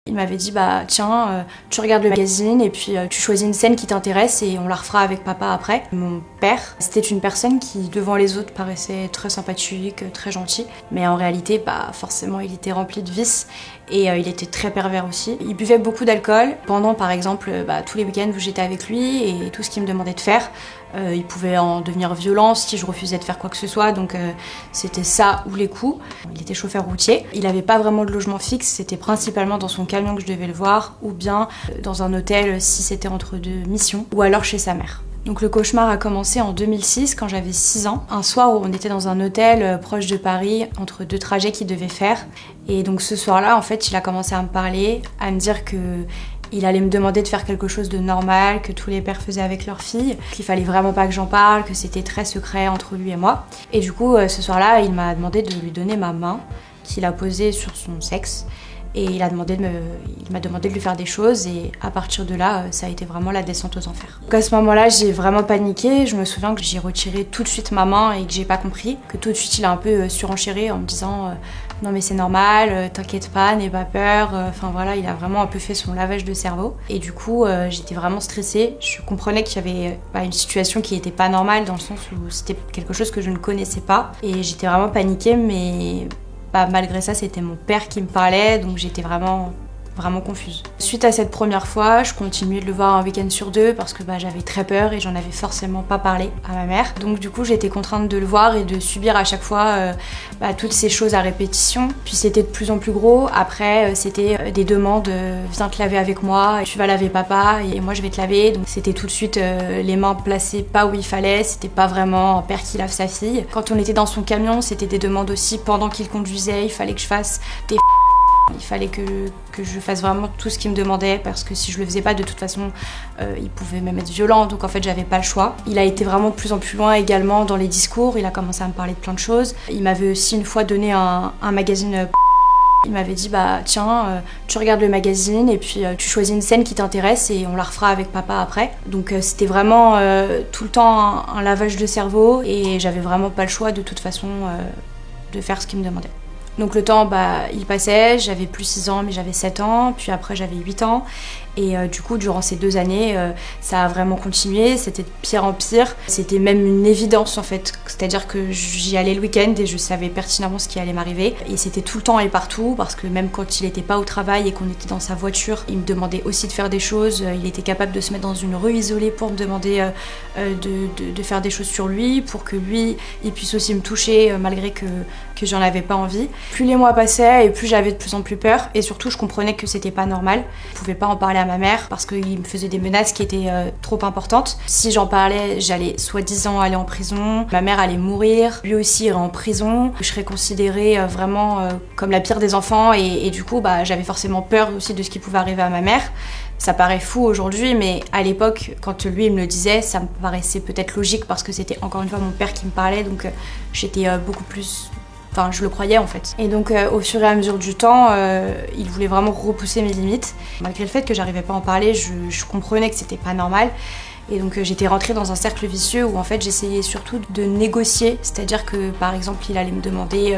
Il m'avait dit bah tiens, tu regardes le magazine et puis tu choisis une scène qui t'intéresse et on la refera avec papa après. Mon père, c'était une personne qui devant les autres paraissait très sympathique, très gentil, mais en réalité bah forcément il était rempli de vices et il était très pervers aussi. Il buvait beaucoup d'alcool pendant par exemple tous les week-ends où j'étais avec lui et tout ce qu'il me demandait de faire. Il pouvait en devenir violent si je refusais de faire quoi que ce soit, donc c'était ça ou les coups. Il était chauffeur routier, il n'avait pas vraiment de logement fixe, c'était principalement dans son camion que je devais le voir, ou bien dans un hôtel si c'était entre deux missions, ou alors chez sa mère. Donc le cauchemar a commencé en 2006 quand j'avais 6 ans. Un soir où on était dans un hôtel proche de Paris, entre deux trajets qu'il devait faire. Et donc ce soir-là, en fait, il a commencé à me parler, à me dire que il allait me demander de faire quelque chose de normal, que tous les pères faisaient avec leurs filles, qu'il fallait vraiment pas que j'en parle, que c'était très secret entre lui et moi. Et du coup, ce soir-là, il m'a demandé de lui donner ma main, qu'il a posée sur son sexe. Et il m'a demandé de lui faire des choses et à partir de là, ça a été vraiment la descente aux enfers. Donc à ce moment-là, j'ai vraiment paniqué. Je me souviens que j'ai retiré tout de suite ma main et que j'ai pas compris. Que tout de suite, il a un peu surenchéré en me disant non mais c'est normal, t'inquiète pas, n'aie pas peur. Enfin voilà, il a vraiment un peu fait son lavage de cerveau. Et du coup, j'étais vraiment stressée. Je comprenais qu'il y avait une situation qui était pas normale dans le sens où c'était quelque chose que je ne connaissais pas. Et j'étais vraiment paniquée, mais malgré ça, c'était mon père qui me parlait, donc j'étais vraiment confuse. Suite à cette première fois, je continuais de le voir un week-end sur deux parce que j'avais très peur et j'en avais forcément pas parlé à ma mère. Donc du coup, j'étais contrainte de le voir et de subir à chaque fois toutes ces choses à répétition. Puis c'était de plus en plus gros. Après, c'était des demandes viens te laver avec moi, tu vas laver papa et moi je vais te laver. Donc c'était tout de suite les mains placées pas où il fallait. C'était pas vraiment un père qui lave sa fille. Quand on était dans son camion, c'était des demandes aussi pendant qu'il conduisait. Il fallait que je fasse des il fallait que je fasse vraiment tout ce qu'il me demandait parce que si je le faisais pas, de toute façon, il pouvait même être violent. Donc en fait, j'avais pas le choix. Il a été vraiment de plus en plus loin également dans les discours. Il a commencé à me parler de plein de choses. Il m'avait aussi une fois donné un magazine. Il m'avait dit bah tiens, tu regardes le magazine et puis tu choisis une scène qui t'intéresse et on la refera avec papa après. Donc c'était vraiment tout le temps un lavage de cerveau et j'avais vraiment pas le choix de toute façon de faire ce qu'il me demandait. Donc le temps, il passait, j'avais plus 6 ans mais j'avais 7 ans, puis après j'avais 8 ans. Et du coup, durant ces 2 années, ça a vraiment continué, c'était de pire en pire. C'était même une évidence en fait, c'est-à-dire que j'y allais le week-end et je savais pertinemment ce qui allait m'arriver. Et c'était tout le temps et partout, parce que même quand il était pas au travail et qu'on était dans sa voiture, il me demandait aussi de faire des choses. Il était capable de se mettre dans une rue isolée pour me demander de faire des choses sur lui, pour que lui, il puisse aussi me toucher malgré que j'en avais pas envie. Plus les mois passaient et plus j'avais de plus en plus peur et surtout je comprenais que c'était pas normal. Je pouvais pas en parler à ma mère parce qu'il me faisait des menaces qui étaient trop importantes. Si j'en parlais, j'allais soi-disant aller en prison, ma mère allait mourir, lui aussi irait en prison. Je serais considérée vraiment comme la pire des enfants et du coup j'avais forcément peur aussi de ce qui pouvait arriver à ma mère. Ça paraît fou aujourd'hui, mais à l'époque, quand lui il me le disait, ça me paraissait peut-être logique parce que c'était encore une fois mon père qui me parlait, donc j'étais beaucoup plus... Enfin, je le croyais en fait. Et donc au fur et à mesure du temps, il voulait vraiment repousser mes limites. Malgré le fait que j'arrivais pas à en parler, je comprenais que c'était pas normal. Et donc j'étais rentrée dans un cercle vicieux où en fait j'essayais surtout de négocier. C'est-à-dire que par exemple, il allait me demander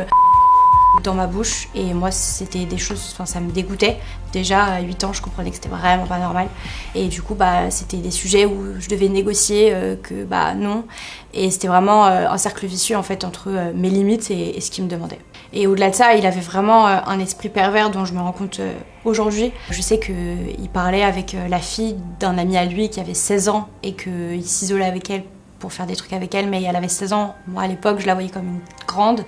dans ma bouche et moi c'était des choses, ça me dégoûtait. Déjà à 8 ans je comprenais que c'était vraiment pas normal et du coup c'était des sujets où je devais négocier que non, et c'était vraiment un cercle vicieux en fait entre mes limites et ce qu'il me demandait. Et au-delà de ça, il avait vraiment un esprit pervers dont je me rends compte aujourd'hui. Je sais qu'il parlait avec la fille d'un ami à lui qui avait 16 ans et qu'il s'isolait avec elle pour faire des trucs avec elle, mais elle avait 16 ans. Moi, à l'époque, je la voyais comme une grande.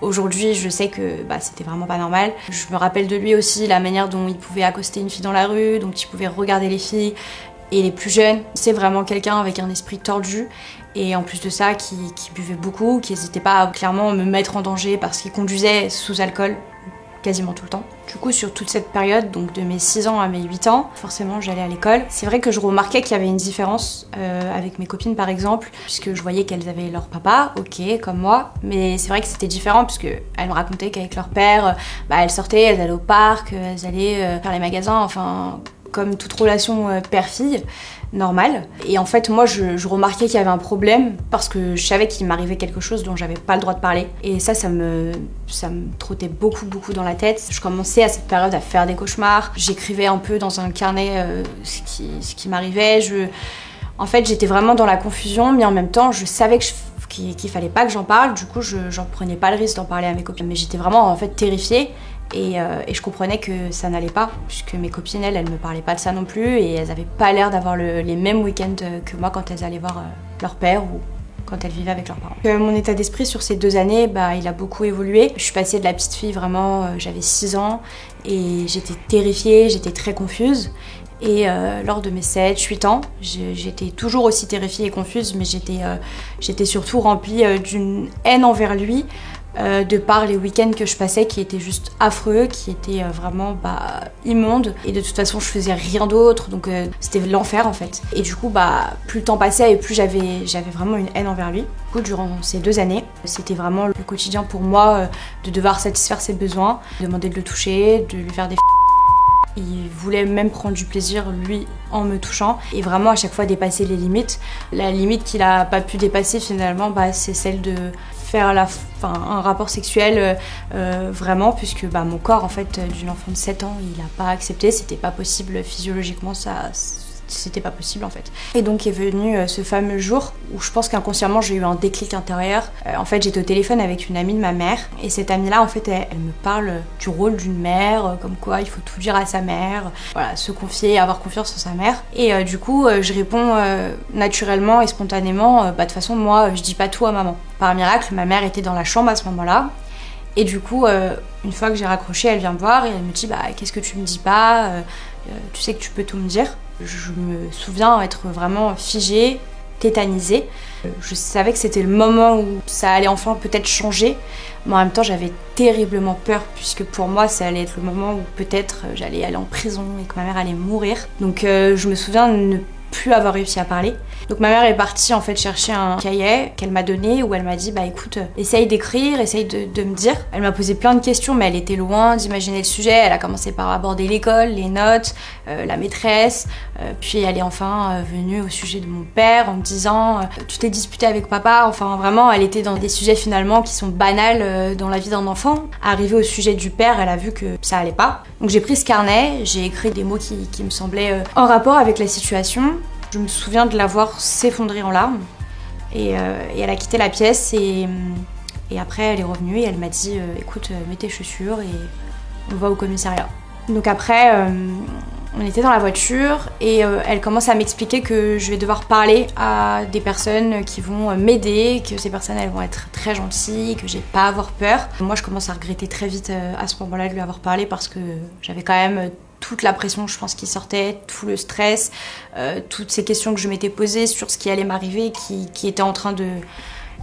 Aujourd'hui, je sais que c'était vraiment pas normal. Je me rappelle de lui aussi, la manière dont il pouvait accoster une fille dans la rue, donc il pouvait regarder les filles et les plus jeunes. C'est vraiment quelqu'un avec un esprit tordu. Et en plus de ça, qui buvait beaucoup, qui n'hésitait pas à clairement me mettre en danger parce qu'il conduisait sous alcool quasiment tout le temps. Du coup, sur toute cette période, donc de mes 6 ans à mes 8 ans, forcément j'allais à l'école. C'est vrai que je remarquais qu'il y avait une différence avec mes copines par exemple, puisque je voyais qu'elles avaient leur papa, ok, comme moi, mais c'est vrai que c'était différent puisque elles me racontaient qu'avec leur père, elles sortaient, elles allaient au parc, elles allaient faire les magasins, enfin... comme toute relation père-fille, normale. Et en fait, moi, je remarquais qu'il y avait un problème parce que je savais qu'il m'arrivait quelque chose dont j'avais pas le droit de parler. Et ça me trottait beaucoup dans la tête. Je commençais à cette période à faire des cauchemars. J'écrivais un peu dans un carnet ce qui m'arrivait. En fait, j'étais vraiment dans la confusion, mais en même temps, je savais qu'il fallait pas que j'en parle. Du coup, j'en prenais pas le risque d'en parler à mes copines. Mais j'étais vraiment en fait terrifiée. Et je comprenais que ça n'allait pas, puisque mes copines, elles me parlaient pas de ça non plus, et elles avaient pas l'air d'avoir les mêmes week-ends que moi quand elles allaient voir leur père ou quand elles vivaient avec leurs parents. Mon état d'esprit sur ces 2 années, il a beaucoup évolué. Je suis passée de la petite fille vraiment, j'avais 6 ans, et j'étais terrifiée, j'étais très confuse. Et lors de mes 7-8 ans, j'étais toujours aussi terrifiée et confuse, mais j'étais surtout remplie d'une haine envers lui, de par les week-ends que je passais qui étaient juste affreux, qui étaient vraiment immondes. Et de toute façon, je faisais rien d'autre, donc c'était l'enfer en fait. Et du coup, plus le temps passait et plus j'avais vraiment une haine envers lui. Du coup, durant ces 2 années, c'était vraiment le quotidien pour moi de devoir satisfaire ses besoins, demander de le toucher, de lui faire des Il voulait même prendre du plaisir, lui, en me touchant, et vraiment à chaque fois dépasser les limites. La limite qu'il a pas pu dépasser finalement, c'est celle de faire un rapport sexuel vraiment, puisque mon corps en fait d'une enfant de 7 ans, il a pas accepté, c'était pas possible physiologiquement, c'était pas possible en fait. Et donc est venu ce fameux jour où je pense qu'inconsciemment j'ai eu un déclic intérieur. En fait, j'étais au téléphone avec une amie de ma mère, et cette amie là en fait elle me parle du rôle d'une mère, comme quoi il faut tout dire à sa mère, voilà, se confier, avoir confiance en sa mère. Et du coup je réponds naturellement et spontanément, de toute façon moi je dis pas tout à maman. Par miracle, ma mère était dans la chambre à ce moment là. Et du coup, une fois que j'ai raccroché, elle vient me voir et elle me dit qu'est-ce que tu me dis pas, tu sais que tu peux tout me dire. Je me souviens être vraiment figée, tétanisée. Je savais que c'était le moment où ça allait enfin peut-être changer, mais en même temps j'avais terriblement peur, puisque pour moi ça allait être le moment où peut-être j'allais aller en prison et que ma mère allait mourir. Donc je me souviens de ne plus avoir réussi à parler. Donc ma mère est partie en fait chercher un cahier qu'elle m'a donné, où elle m'a dit écoute, essaye d'écrire, essaye de me dire. Elle m'a posé plein de questions, mais elle était loin d'imaginer le sujet. Elle a commencé par aborder l'école, les notes, la maîtresse, puis elle est enfin venue au sujet de mon père en me disant tu t'es disputé avec papa. Enfin vraiment, elle était dans des sujets finalement qui sont banals dans la vie d'un enfant. Arrivée au sujet du père, elle a vu que ça allait pas. Donc j'ai pris ce carnet, j'ai écrit des mots qui me semblaient en rapport avec la situation. Je me souviens de la voir s'effondrer en larmes, et elle a quitté la pièce, et après elle est revenue et elle m'a dit écoute, mets tes chaussures et on va au commissariat. Donc après on était dans la voiture et elle commence à m'expliquer que je vais devoir parler à des personnes qui vont m'aider, que ces personnes elles vont être très gentilles, que j'ai pas à avoir peur. Moi je commence à regretter très vite à ce moment-là de lui avoir parlé, parce que j'avais quand même toute la pression, je pense, qui sortait, tout le stress, toutes ces questions que je m'étais posées sur ce qui allait m'arriver, qui étaient en train de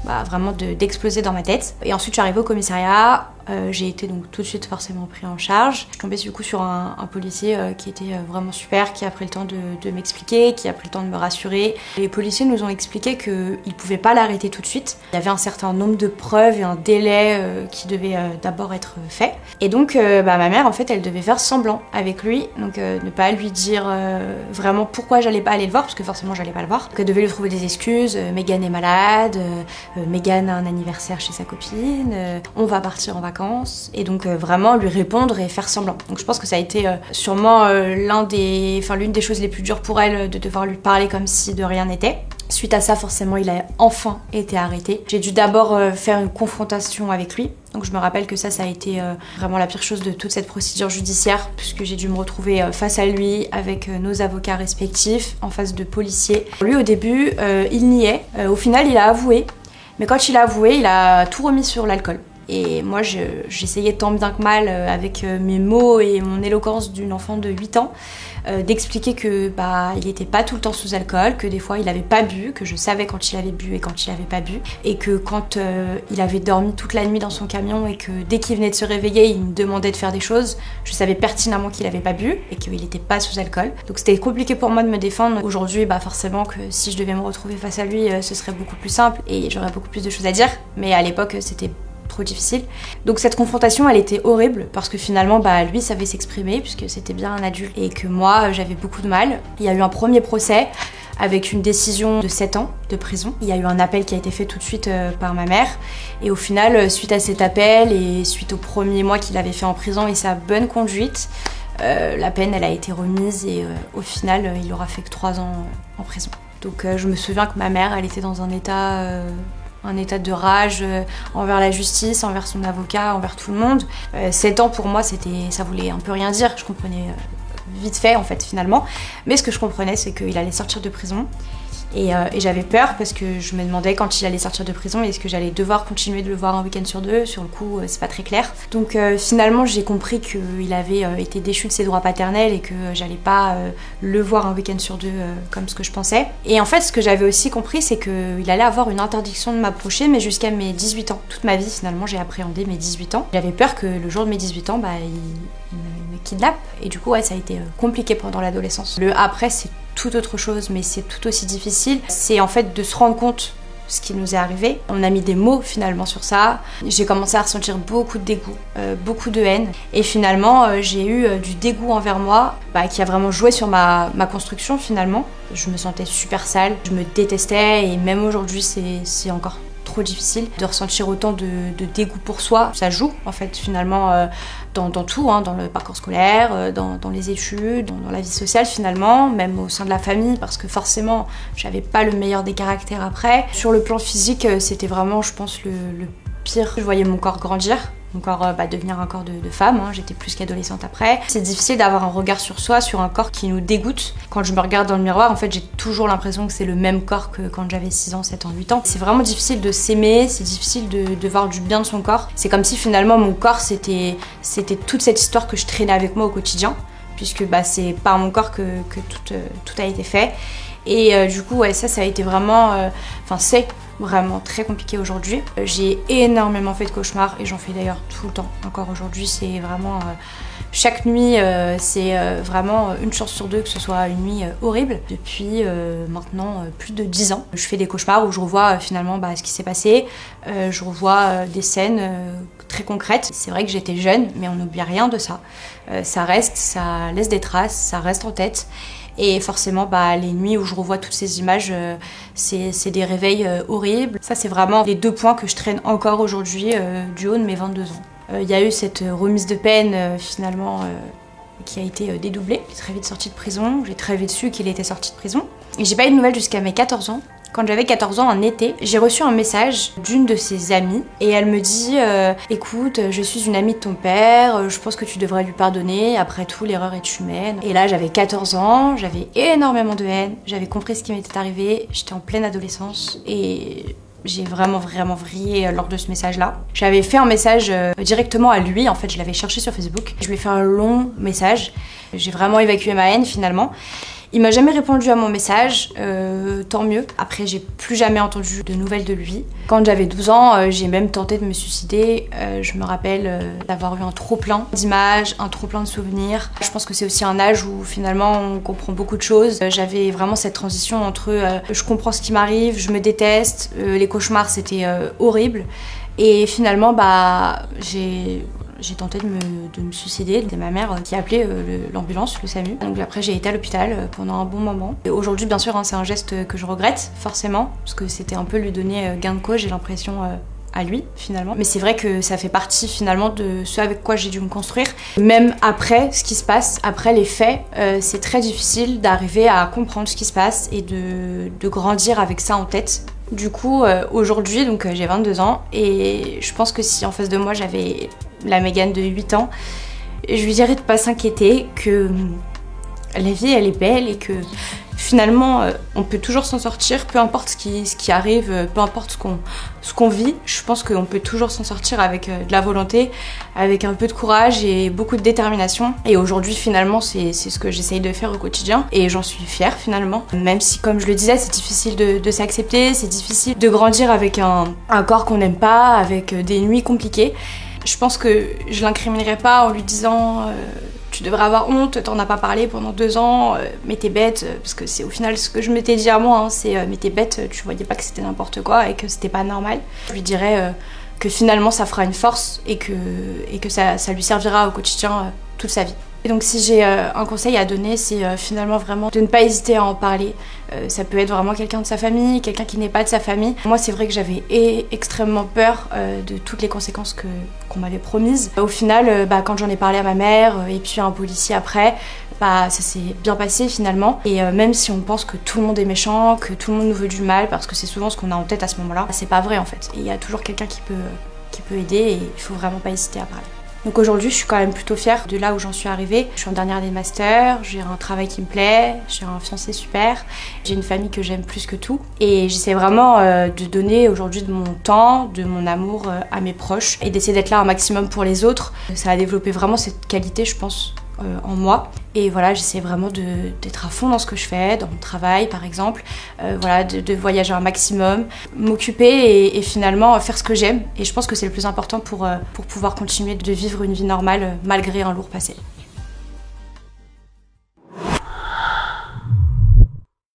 vraiment d'exploser dans ma tête. Et ensuite je suis arrivée au commissariat, j'ai été donc tout de suite forcément pris en charge. Je suis tombée du coup sur un policier qui était vraiment super, qui a pris le temps de m'expliquer, qui a pris le temps de me rassurer. Les policiers nous ont expliqué qu'ils ne pouvaient pas l'arrêter tout de suite. Il y avait un certain nombre de preuves et un délai qui devait d'abord être fait. Et donc ma mère en fait elle devait faire semblant avec lui, donc ne pas lui dire vraiment pourquoi j'allais pas aller le voir, parce que forcément j'allais pas le voir. Donc elle devait lui trouver des excuses, Megan est malade, Megan a un anniversaire chez sa copine, on va partir en vacances, et donc vraiment lui répondre et faire semblant. Donc je pense que ça a été sûrement l'une des choses les plus dures pour elle, de devoir lui parler comme si de rien n'était. Suite à ça, forcément, il a enfin été arrêté. J'ai dû d'abord faire une confrontation avec lui. Donc je me rappelle que ça a été vraiment la pire chose de toute cette procédure judiciaire, puisque j'ai dû me retrouver face à lui avec nos avocats respectifs, en face de policiers. Lui, au début, il niait. Au final, il a avoué. Mais quand il a avoué, il a tout remis sur l'alcool. Et moi, j'essayais tant bien que mal, avec mes mots et mon éloquence d'une enfant de 8 ans, d'expliquer que il était pas tout le temps sous alcool, que des fois il avait pas bu, que je savais quand il avait bu et quand il avait pas bu, et que quand il avait dormi toute la nuit dans son camion et que dès qu'il venait de se réveiller, il me demandait de faire des choses, je savais pertinemment qu'il avait pas bu et qu'il était pas sous alcool. Donc c'était compliqué pour moi de me défendre. Aujourd'hui, forcément que si je devais me retrouver face à lui, ce serait beaucoup plus simple et j'aurais beaucoup plus de choses à dire, mais à l'époque c'était trop difficile. Donc cette confrontation, elle était horrible parce que finalement, bah, lui savait s'exprimer puisque c'était bien un adulte et que moi, j'avais beaucoup de mal. Il y a eu un premier procès avec une décision de 7 ans de prison. Il y a eu un appel qui a été fait tout de suite par ma mère. Et au final, suite à cet appel et suite au premier mois qu'il avait fait en prison et sa bonne conduite, la peine, elle a été remise et au final, il aura fait que 3 ans en prison. Donc je me souviens que ma mère, elle était dans un état de rage envers la justice, envers son avocat, envers tout le monde. 7 ans pour moi, ça voulait un peu rien dire. Je comprenais vite fait en fait finalement. Mais ce que je comprenais, c'est qu'il allait sortir de prison. Et j'avais peur parce que je me demandais quand il allait sortir de prison, est-ce que j'allais devoir continuer de le voir un week-end sur 2? Sur le coup, c'est pas très clair. Donc finalement, j'ai compris qu'il avait été déchu de ses droits paternels et que j'allais pas le voir un week-end sur 2 comme ce que je pensais. Et en fait, ce que j'avais aussi compris, c'est qu'il allait avoir une interdiction de m'approcher, mais jusqu'à mes 18 ans. Toute ma vie, finalement, j'ai appréhendé mes 18 ans. J'avais peur que le jour de mes 18 ans, bah, il me kidnappe. Et du coup, ouais, ça a été compliqué pendant l'adolescence. Le après, c'est tout autre chose, mais c'est tout aussi difficile. C'est en fait de se rendre compte ce qui nous est arrivé. On a mis des mots finalement sur ça. J'ai commencé à ressentir beaucoup de dégoût, beaucoup de haine. Et finalement, j'ai eu du dégoût envers moi, qui a vraiment joué sur ma construction finalement. Je me sentais super sale, je me détestais et même aujourd'hui, c'est encore trop difficile de ressentir autant de dégoût pour soi. Ça joue en fait finalement dans tout, hein, dans le parcours scolaire, dans les études, dans la vie sociale finalement, même au sein de la famille parce que forcément j'avais pas le meilleur des caractères après. Sur le plan physique, c'était vraiment je pense le pire. Je voyais mon corps grandir. Mon corps devenir un corps de femme, hein. J'étais plus qu'adolescente après. C'est difficile d'avoir un regard sur soi, sur un corps qui nous dégoûte. Quand je me regarde dans le miroir, en fait, j'ai toujours l'impression que c'est le même corps que quand j'avais 6 ans, 7 ans, 8 ans. C'est vraiment difficile de s'aimer, c'est difficile de voir du bien de son corps. C'est comme si finalement mon corps, c'était toute cette histoire que je traînais avec moi au quotidien, puisque c'est par mon corps que tout a été fait. Et du coup, ouais, ça a été vraiment... c'est vraiment très compliqué aujourd'hui. J'ai énormément fait de cauchemars et j'en fais d'ailleurs tout le temps. Encore aujourd'hui, c'est vraiment... chaque nuit, c'est vraiment une chance sur 2 que ce soit une nuit horrible. Depuis maintenant plus de 10 ans, je fais des cauchemars où je revois finalement ce qui s'est passé. Je revois des scènes très concrètes. C'est vrai que j'étais jeune, mais on n'oublie rien de ça. Ça reste, ça laisse des traces, ça reste en tête. Et forcément, les nuits où je revois toutes ces images, c'est des réveils horribles. Ça, c'est vraiment les 2 points que je traîne encore aujourd'hui du haut de mes 22 ans. Il y a eu cette remise de peine, finalement, qui a été dédoublée. J'ai très vite sorti de prison, j'ai très vite su qu'il était sorti de prison. Et j'ai pas eu de nouvelles jusqu'à mes 14 ans. Quand j'avais 14 ans, en été, j'ai reçu un message d'une de ses amies et elle me dit écoute, je suis une amie de ton père, je pense que tu devrais lui pardonner, après tout l'erreur est humaine. Et là j'avais 14 ans, j'avais énormément de haine, j'avais compris ce qui m'était arrivé, j'étais en pleine adolescence et j'ai vraiment vrillé lors de ce message-là. J'avais fait un message directement à lui, en fait je l'avais cherché sur Facebook. Je lui ai fait un long message, j'ai vraiment évacué ma haine finalement. Il m'a jamais répondu à mon message, tant mieux. Après, j'ai plus jamais entendu de nouvelles de lui. Quand j'avais 12 ans, j'ai même tenté de me suicider. Je me rappelle d'avoir eu un trop-plein d'images, un trop-plein de souvenirs. Je pense que c'est aussi un âge où finalement on comprend beaucoup de choses. J'avais vraiment cette transition entre je comprends ce qui m'arrive, je me déteste, les cauchemars c'était horrible. Et finalement, j'ai tenté de me suicider. C'était ma mère qui a appelé l'ambulance, le SAMU. Donc après j'ai été à l'hôpital pendant un bon moment. Aujourd'hui bien sûr c'est un geste que je regrette forcément parce que c'était un peu lui donner gain de cause, j'ai l'impression à lui finalement. Mais c'est vrai que ça fait partie finalement de ce avec quoi j'ai dû me construire. Même après ce qui se passe, après les faits, c'est très difficile d'arriver à comprendre ce qui se passe et de grandir avec ça en tête. Du coup aujourd'hui donc j'ai 22 ans et je pense que si en face de moi j'avais la Mégane de 8 ans, je lui dirais de pas s'inquiéter, que la vie elle est belle et que finalement on peut toujours s'en sortir, peu importe ce qui arrive, peu importe ce qu'on vit. Je pense qu'on peut toujours s'en sortir avec de la volonté, avec un peu de courage et beaucoup de détermination. Et aujourd'hui finalement c'est ce que j'essaye de faire au quotidien et j'en suis fière finalement. Même si comme je le disais c'est difficile de s'accepter, c'est difficile de grandir avec un corps qu'on n'aime pas, avec des nuits compliquées. Je pense que je l'incriminerai pas en lui disant tu devrais avoir honte, t'en as pas parlé pendant 2 ans, mais t'es bête, parce que c'est au final ce que je m'étais dit à moi, hein, c'est mais t'es bête, tu voyais pas que c'était n'importe quoi et que c'était pas normal. Je lui dirais que finalement ça fera une force et que ça lui servira au quotidien toute sa vie. Et donc si j'ai un conseil à donner, c'est finalement vraiment de ne pas hésiter à en parler. Ça peut être vraiment quelqu'un de sa famille, quelqu'un qui n'est pas de sa famille. Moi c'est vrai que j'avais extrêmement peur de toutes les conséquences qu'on m'avait promises. Au final, quand j'en ai parlé à ma mère et puis à un policier après, ça s'est bien passé finalement. Et même si on pense que tout le monde est méchant, que tout le monde nous veut du mal, parce que c'est souvent ce qu'on a en tête à ce moment-là, c'est pas vrai en fait. Et il y a toujours quelqu'un qui peut aider et il faut vraiment pas hésiter à parler. Donc aujourd'hui, je suis quand même plutôt fière de là où j'en suis arrivée. Je suis en dernière année de master, j'ai un travail qui me plaît, j'ai un fiancé super, j'ai une famille que j'aime plus que tout. Et j'essaie vraiment de donner aujourd'hui de mon temps, de mon amour à mes proches et d'essayer d'être là un maximum pour les autres. Ça a développé vraiment cette qualité, je pense, en moi. Et voilà, j'essaie vraiment d'être à fond dans ce que je fais, dans mon travail par exemple, voilà, de voyager un maximum, m'occuper et finalement faire ce que j'aime. Et je pense que c'est le plus important pour pouvoir continuer de vivre une vie normale malgré un lourd passé.